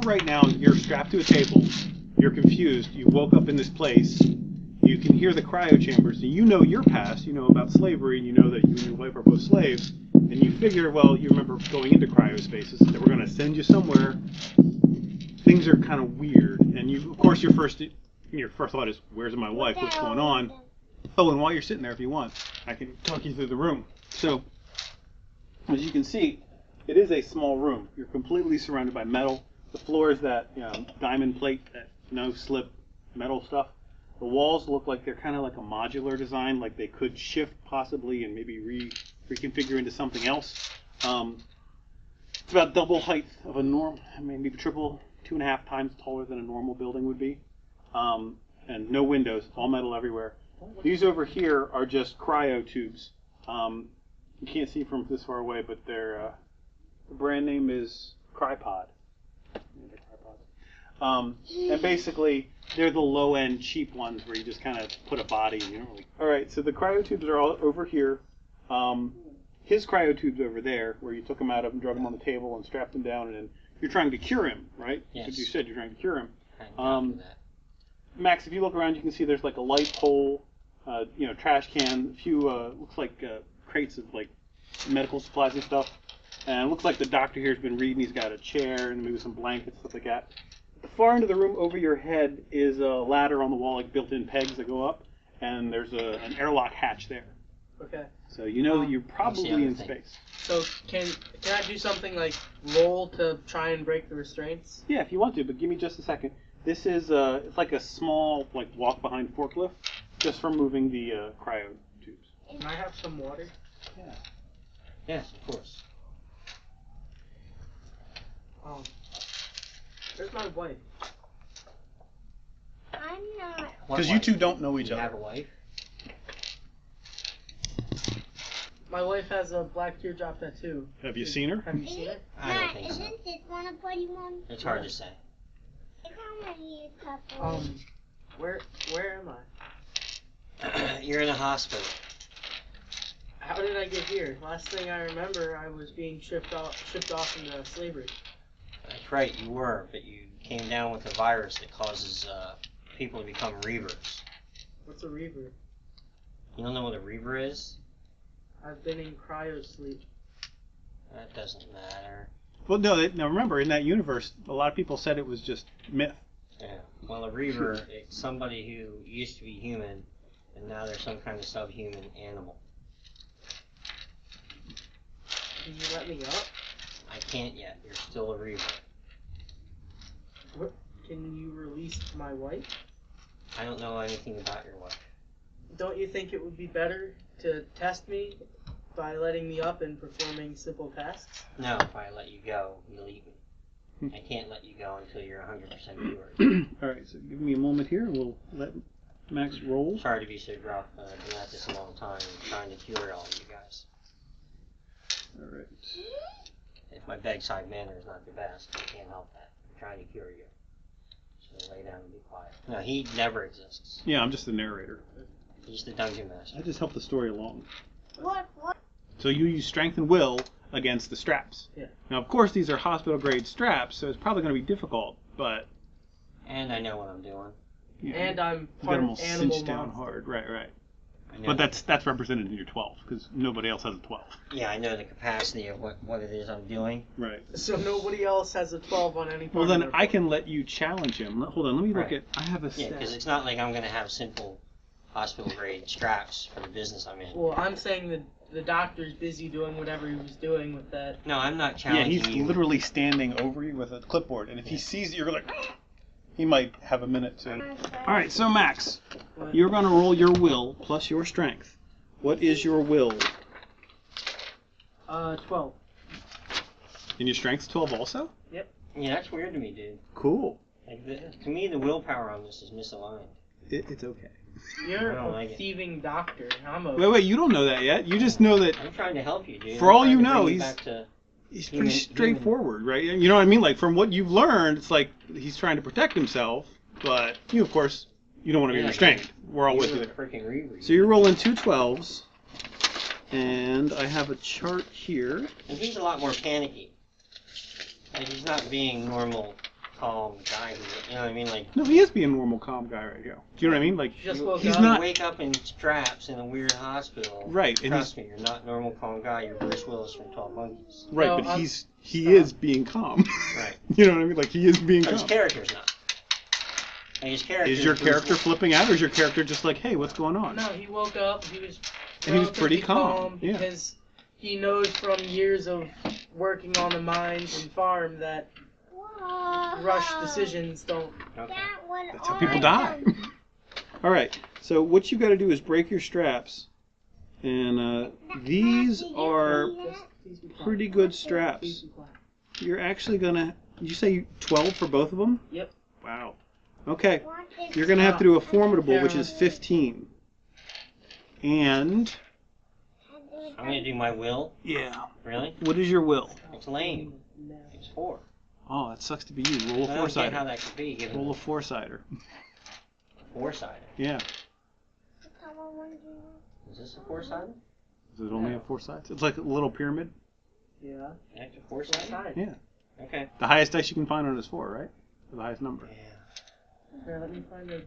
you're right now, you're strapped to a table, you're confused, you woke up in this place, you can hear the cryo chambers, and you know your past, you know about slavery, you know that you and your wife are both slaves, and you figure, well, you remember going into cryospaces, that we're going to send you somewhere, things are kind of weird, and you, of course, your first thought is, where's my wife, what's going on? Oh, and while you're sitting there, if you want, I can talk you through the room. So, as you can see, it is a small room. You're completely surrounded by metal. The floor is that diamond plate, that no-slip metal stuff. The walls look like they're kind of like a modular design, like they could shift possibly and maybe reconfigure into something else. It's about double height of a normal, maybe triple, 2.5 times taller than a normal building would be. And no windows, all metal everywhere. These over here are just cryo tubes. You can't see from this far away, but they're the brand name is Crypod. And basically, they're the low-end, cheap ones where you just kind of put a body in. You don't really... All right, so the cryo tubes are all over here. His cryo tubes over there, where you took him out of and drug him on the table and strapped him down, and then you're trying to cure him, right? Yes. That's what you said, you're trying to cure him. Max, if you look around, you can see there's like a light pole, trash can, a few looks like crates of like medical supplies and stuff. And it looks like the doctor here has been reading. He's got a chair and maybe some blankets, stuff like that. At the far end of the room over your head is a ladder on the wall, like built-in pegs that go up, and there's an airlock hatch there. Okay. So you know that you're probably in space. So can I do something like roll to try and break the restraints? Yeah, if you want to, but give me just a second. This is it's like a small like walk-behind forklift, just for moving the cryo tubes. Can I have some water? Yeah. Yes, of course. Where's my wife? I'm not. Because you two don't know each You other. have a wife? My wife has a black teardrop tattoo. Have you seen her? Have you seen it? I don't think so. Isn't this one of 41? It's hard to say. It's only a couple. Where am I? You're in a hospital. How did I get here? Last thing I remember, I was being shipped off into slavery. That's right, you were, but you came down with a virus that causes people to become reavers. What's a reaver? You don't know what a reaver is? I've been in cryo sleep. That doesn't matter. Well, no. Now remember, in that universe, a lot of people said it was just myth. Yeah. Well, a reaver is somebody who used to be human, and now they're some kind of subhuman animal. Can you let me up? I can't yet. You're still a reaver. What? Can you release my wife? I don't know anything about your wife. Don't you think it would be better to test me by letting me up and performing simple tasks? No, if I let you go, you'll eat me. I can't let you go until you're 100% cured. Alright, so give me a moment here. We'll let Max roll. Sorry to be so rough. I've been at this a long time trying to cure all of you guys. Alright. If my bedside manner is not the best, I can't help that. I'm trying to cure you. So lay down and be quiet. No, he never exists. Yeah, I'm just the narrator. He's the dungeon master. I just help the story along. What? So you use strength and will against the straps. Yeah. Now, of course, these are hospital-grade straps, so it's probably going to be difficult, but... And I know what I'm doing. You know, And I'm you got part them all animal cinched down monster. hard. Right. I know But that's represented in your 12, because nobody else has a 12. Yeah, I know the capacity of what it is I'm doing. Right. So nobody else has a 12 on any part Well, of then their I book. can let you challenge him. Hold on, let me look Right. at... I have a Yeah, stat. because it's not like I'm going to have simple hospital-grade straps for the business I'm in. Well, I'm saying that the doctor's busy doing whatever he was doing with that. No, I'm not Yeah, challenging he's you. literally standing over you with a clipboard, and if he sees that you're like... He might have a minute to... Alright, so Max, What? you're going to roll your will plus your strength. What is your will? 12. And your strength's 12 also? Yeah, that's weird to me, dude. Cool. Like, to me, the willpower on this is misaligned. It's okay. You're I don't a like it. thieving doctor. I'm a... Wait, you don't know that yet. You just know that I'm trying to help you, dude. For all I'm you trying to know, bring you he's- back to he's Human- pretty straightforward, right? You know what I mean? Like, from what you've learned, it's like he's trying to protect himself, but you, of course, you don't want to be Yeah, restrained. We're all with you a there. freaking reaver. So you're rolling 2 12s, and I have a chart here. And he's a lot more panicky. Like, he's not being normal calm guy. You know what I mean? Like, No, he is being a normal, calm guy right now. Do you know what I mean? Like, Just you, woke he's up. not- wake up in straps in a weird hospital. Right, and Trust me, you're not normal, calm guy. You're Bruce Willis from 12 Monkeys. right, No, but I'm- he stop. is being calm. Right. You know what I mean? Like, he is being But his calm. character's not. Like, his character Is your Bruce character Willis. flipping out, or is your character just like, hey, what's going on? No, he woke up. He was. And he was pretty relatively calm, yeah. Because he knows from years of working on the mines and farm that Whoa. rush decisions don't. Okay. That one That's how people die. All right, so what you got to do is break your straps, and these are Please be quiet. pretty good Please straps. be quiet. You're actually gonna. Did you say 12 for both of them? Yep. Wow. Okay, you're gonna have to do a formidable, which is 15. And I'm gonna do my will. yeah, Really? what is your will? It's lame. No. It's 4. Oh, that sucks to be you. Roll a I don't get how four-sider. that could be given Roll a the four-sider. 4-sided. Yeah. Is this a 4-sided? Does it only have 4 sides? It's like a little pyramid. Yeah. Extra 4-sided? Side. Yeah. Okay. The highest dice you can find on it is 4, right? The highest number. Yeah. Here, let me find the.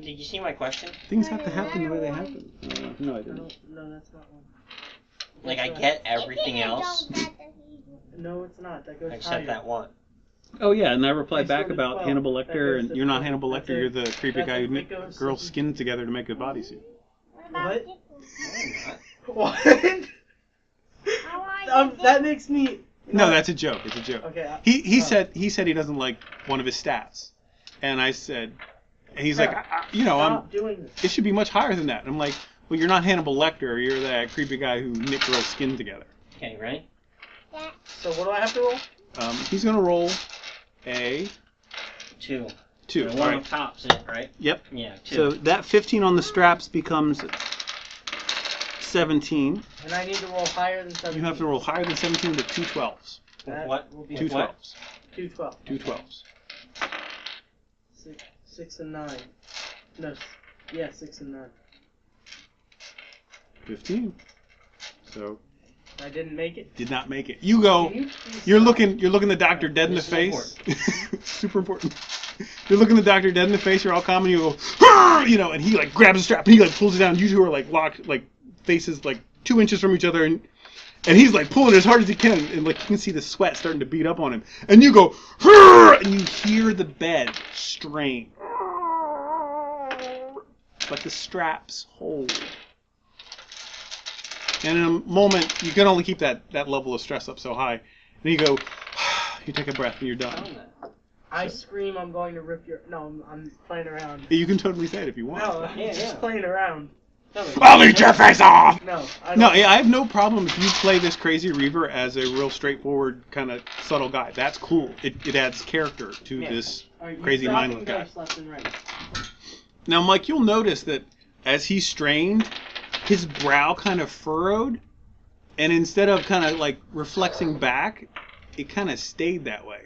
Did you see my question? Things have to happen the way they happen. No, I No, didn't. no, that's not one. Like, I get everything else No, it's not. That goes except higher. that one. Oh yeah, and I replied It's back still about 12. Hannibal That Lecter, goes and to you're not 12. Hannibal That's Lecter. You're it. the creepy That's guy who it. knit It goes girls' to- skins together to make a bodysuit. What? No, I'm not. What? That That makes me. No, that's a joke. It's a joke. Okay. He Oh. said he doesn't like one of his stats, and I said, and he's like, Yeah. you know, Stop doing this. it should be much higher than that. And I'm like, well, you're not Hannibal Lecter. You're that creepy guy who knit girls' skin together. Okay, ready? So what do I have to roll? He's gonna roll a 2. 2. The All one right. on top's it, right? Yep. Yeah, 2. So that 15 on the straps becomes 17. And I need to roll higher than 17. You have to roll higher than 17 with 2 12s. That what? will be 2 what? 12s. 2 12. 2 12s. 6 and 9. No. Yeah, 6 and 9. 15. So I didn't make it. did not make it. You go. Can you please You're stop? looking the doctor dead in the This is face. Super important. You're looking the doctor dead in the face. You're all calm, and you go, "Arr!" You know, and he like grabs the strap and he like pulls it down. You two are like locked, like faces like 2 inches from each other, and he's like pulling as hard as he can, and like you can see the sweat starting to beat up on him. And you go, "Arr!" And you hear the bed strain, but the straps hold. And in a moment, you can only keep that level of stress up so high. And you go, you take a breath, and you're done. Found that. I scream, I'm going to rip your. No, I'm playing around. You can totally say it if you want. No, I'm Yeah, just yeah. playing around. No, I'll eat your face off! No, I don't. No, I have no problem if you play this crazy Reaver as a real straightforward, kind of subtle guy. That's cool. It adds character to Yeah. this Are you crazy dropping mindless guy. dice left and right? Now, Mike, you'll notice that as he strained, his brow kind of furrowed, and instead of kind of like reflexing back, it kind of stayed that way.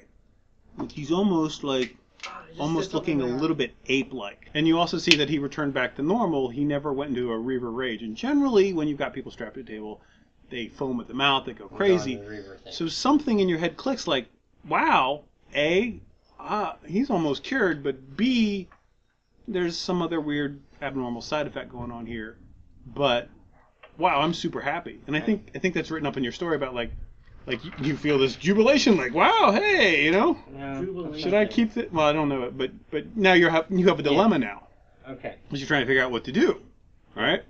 Like he's almost like, Just almost sit up looking a and little bit ape-like. And you also see that he returned back to normal. He never went into a Reaver rage. And generally, when you've got people strapped to a table, they foam at the mouth, they go crazy. The Reaver thing. So something in your head clicks like, wow, A, he's almost cured, but B, there's some other weird abnormal side effect going on here. But wow, I'm super happy. And I think that's written up in your story about like you feel this jubilation, like, wow, hey, you know? No, Jubilee. Should I keep it? Well, I don't know it, but now you have a dilemma now. Okay. Because you're trying to figure out what to do. All right?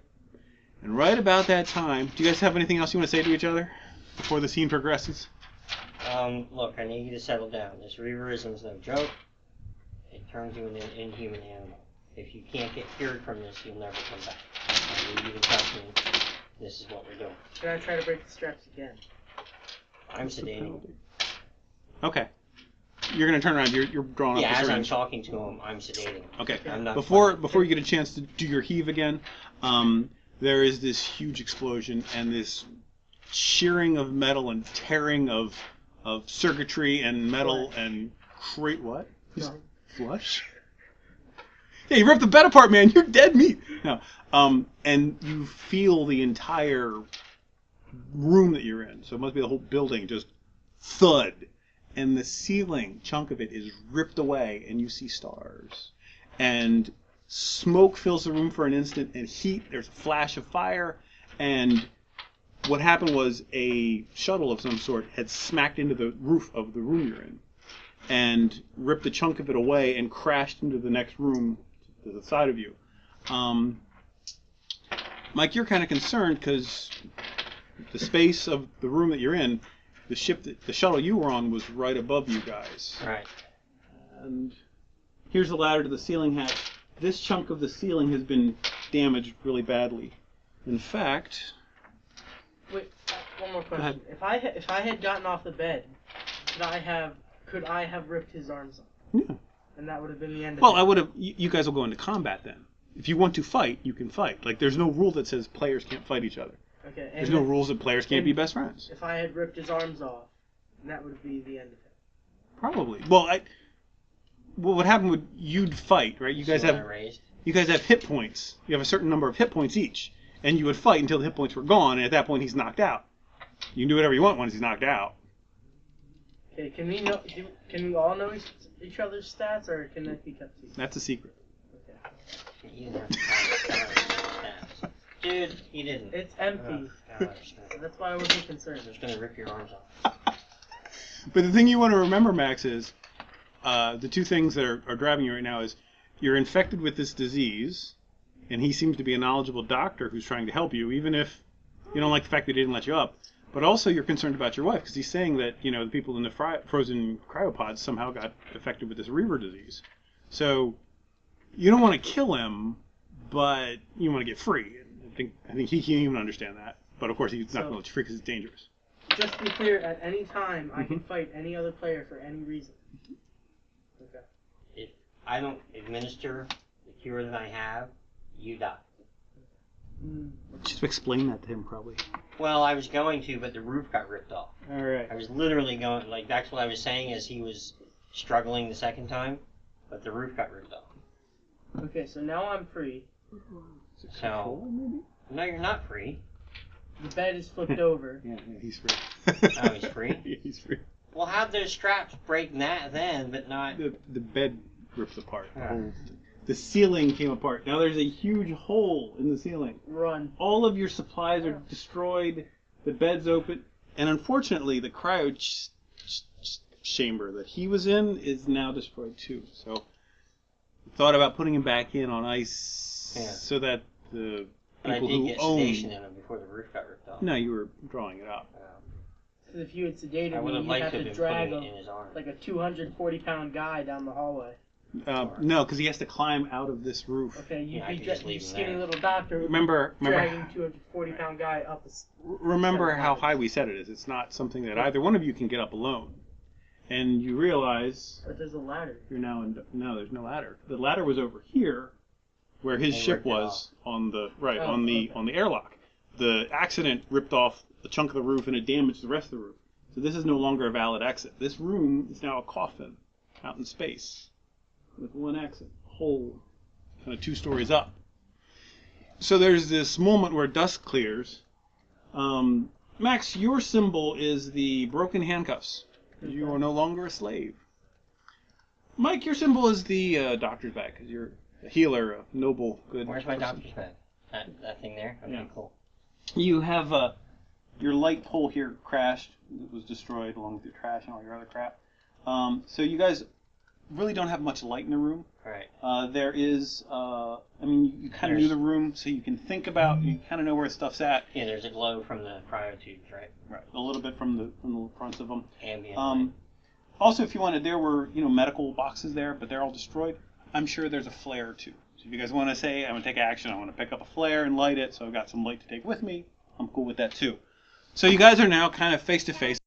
And right about that time, do you guys have anything else you want to say to each other before the scene progresses? Look, I need you to settle down. This Reaverism is no joke. It turns you into an inhuman animal. If you can't get cured from this, you'll never come back. I need you to trust me. This is what we're doing. Should I try to break the straps again? I'm sedating. Okay. You're going to turn around. You're drawing Yeah, up the as I'm syringe. talking to him, I'm sedating him. Okay. I'm not Before fighting. you get a chance to do your heave again, there is this huge explosion and this shearing of metal and tearing of circuitry and metal and what? No. Flush? Yeah, you ripped the bed apart, man. You're dead meat. No. And you feel the entire room that you're in. So it must be the whole building just thud. and the ceiling chunk of it is ripped away, and you see stars. And smoke fills the room for an instant, and heat, there's a flash of fire, and what happened was a shuttle of some sort had smacked into the roof of the room you're in, and ripped a chunk of it away and crashed into the next room to the side of you. Mike, you're kind of concerned because the space of the room that you're in, the shuttle you were on was right above you guys. Right. And here's the ladder to the ceiling hatch. This chunk of the ceiling has been damaged really badly. In fact... Wait, one more Go ahead. question. If I had gotten off the bed, could I have ripped his arms off? Yeah. And that would have been the end of Well, it. I would have... You guys will go into combat then. If you want to fight, you can fight. Like, there's no rule that says players can't fight each other. Okay. And There's no rules that players can't be best friends. If I had ripped his arms off, that would be the end of it. Probably. Well, what would happen would you'd fight, right? You guys have hit points. You have a certain number of hit points each, and you would fight until the hit points were gone, and at that point he's knocked out. You can do whatever you want once he's knocked out. Okay. Can we all know each other's stats, or can that be kept secret? That's a secret. Okay. You didn't have to count stats. Dude, you didn't. It's empty. Oh, gosh. That's why I wasn't concerned. I'm just going to rip your arms off. But the thing you want to remember, Max, is the two things that are driving you right now is you're infected with this disease, and he seems to be a knowledgeable doctor who's trying to help you, even if you don't like the fact that he didn't let you up. But also you're concerned about your wife, because he's saying that, the people in the frozen cryopods somehow got affected with this Reaver disease. So you don't want to kill him, but you want to get free. I think he can't even understand that. But of course he's not going to let you free because it's dangerous. Just to be clear, at any time I can fight any other player for any reason. Okay. If I don't administer the cure that I have, you die. Just explain that to him, probably. Well, I was going to, but the roof got ripped off. All right. I was literally going, that's what I was saying as he was struggling the second time, but the roof got ripped off. Okay, so now I'm free. So, no, you're not free. The bed is flipped over. Yeah, he's free. Oh, he's free? Yeah, he's free. Well, how'd those straps break that then, but not... The bed rips apart. Yeah. The ceiling came apart. Now there's a huge hole in the ceiling. Run. All of your supplies are destroyed. The bed's open. And unfortunately, the cryo chamber that he was in is now destroyed too. So, thought about putting him back in on ice so that the But I people did who get own... sedation in him before the roof got ripped off. No, you were drawing it up. Because if you had sedated I would me, have you'd liked have to have to been drag putting it in his arm. like a 240-pound guy down the hallway. No, because he has to climb out of this roof. Okay, you'd Yeah, I be could just you leave him skinny there. little doctor Remember dragging 240-pound guy up. Remember how high we said it is. It's not something that either one of you can get up alone. And you realize But there's a ladder. you're now in... No, there's no ladder. The ladder was over here, where his They ship ripped it was on the Oh, on the okay. airlock. The accident ripped off a chunk of the roof and it damaged the rest of the roof. So this is no longer a valid exit. This room is now a coffin out in space with one exit, whole kind of 2 stories up. So there's this moment where dust clears. Max, your symbol is the broken handcuffs. You are no longer a slave. Mike, your symbol is the doctor's bag because you're a healer, a noble, good Where's my person. doctor's bag? That thing there? Okay, Yeah. cool. You have your light pole here crashed. It was destroyed along with your trash and all your other crap. So you guys really don't have much light in the room. Right. There is, you kind of knew the room, so you can think about, you kind of know where stuff's at. Yeah, there's a glow from the cryo tubes, right? Right. A little bit from the fronts of them. Ambient light. Also, if you wanted, there were, medical boxes there, but they're all destroyed. I'm sure there's a flare or two. So if you guys want to say, I'm going to take action, I want to pick up a flare and light it, so I've got some light to take with me, I'm cool with that too. So you guys are now kind of face to face.